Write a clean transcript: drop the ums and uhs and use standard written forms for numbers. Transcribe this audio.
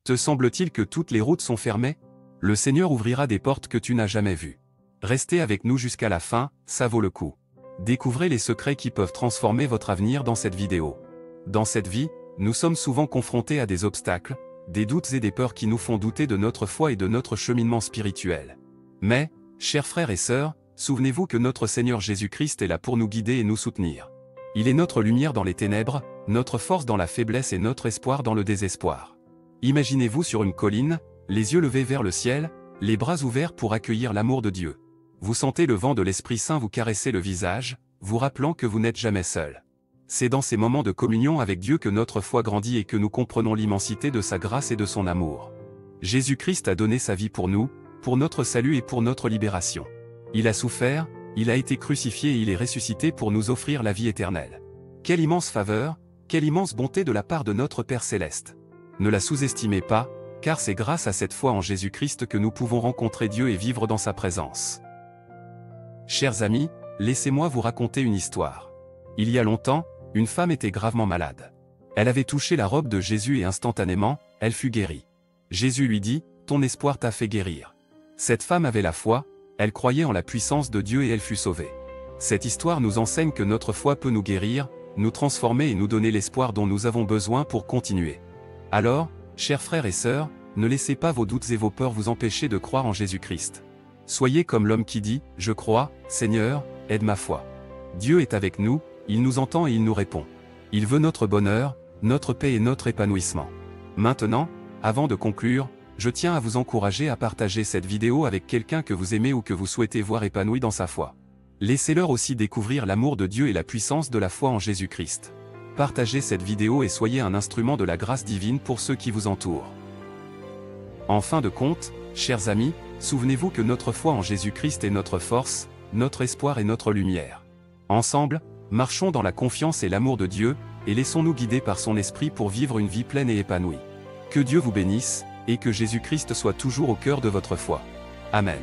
Te semble-t-il que toutes les routes sont fermées? Le Seigneur ouvrira des portes que tu n'as jamais vues. Restez avec nous jusqu'à la fin, ça vaut le coup. Découvrez les secrets qui peuvent transformer votre avenir dans cette vidéo. Dans cette vie, nous sommes souvent confrontés à des obstacles, des doutes et des peurs qui nous font douter de notre foi et de notre cheminement spirituel. Mais, chers frères et sœurs, souvenez-vous que notre Seigneur Jésus-Christ est là pour nous guider et nous soutenir. Il est notre lumière dans les ténèbres, notre force dans la faiblesse et notre espoir dans le désespoir. Imaginez-vous sur une colline, les yeux levés vers le ciel, les bras ouverts pour accueillir l'amour de Dieu. Vous sentez le vent de l'Esprit Saint vous caresser le visage, vous rappelant que vous n'êtes jamais seul. C'est dans ces moments de communion avec Dieu que notre foi grandit et que nous comprenons l'immensité de sa grâce et de son amour. Jésus-Christ a donné sa vie pour nous, pour notre salut et pour notre libération. Il a souffert, il a été crucifié et il est ressuscité pour nous offrir la vie éternelle. Quelle immense faveur, quelle immense bonté de la part de notre Père Céleste. Ne la sous-estimez pas, car c'est grâce à cette foi en Jésus-Christ que nous pouvons rencontrer Dieu et vivre dans sa présence. Chers amis, laissez-moi vous raconter une histoire. Il y a longtemps, une femme était gravement malade. Elle avait touché la robe de Jésus et instantanément, elle fut guérie. Jésus lui dit, « Ton espoir t'a fait guérir. » Cette femme avait la foi, elle croyait en la puissance de Dieu et elle fut sauvée. Cette histoire nous enseigne que notre foi peut nous guérir, nous transformer et nous donner l'espoir dont nous avons besoin pour continuer. Alors, chers frères et sœurs, ne laissez pas vos doutes et vos peurs vous empêcher de croire en Jésus-Christ. Soyez comme l'homme qui dit, « Je crois, Seigneur, aide ma foi. » Dieu est avec nous, il nous entend et il nous répond. Il veut notre bonheur, notre paix et notre épanouissement. Maintenant, avant de conclure, je tiens à vous encourager à partager cette vidéo avec quelqu'un que vous aimez ou que vous souhaitez voir épanoui dans sa foi. Laissez-leur aussi découvrir l'amour de Dieu et la puissance de la foi en Jésus-Christ. Partagez cette vidéo et soyez un instrument de la grâce divine pour ceux qui vous entourent. En fin de compte, chers amis, souvenez-vous que notre foi en Jésus-Christ est notre force, notre espoir et notre lumière. Ensemble, marchons dans la confiance et l'amour de Dieu, et laissons-nous guider par son esprit pour vivre une vie pleine et épanouie. Que Dieu vous bénisse, et que Jésus-Christ soit toujours au cœur de votre foi. Amen.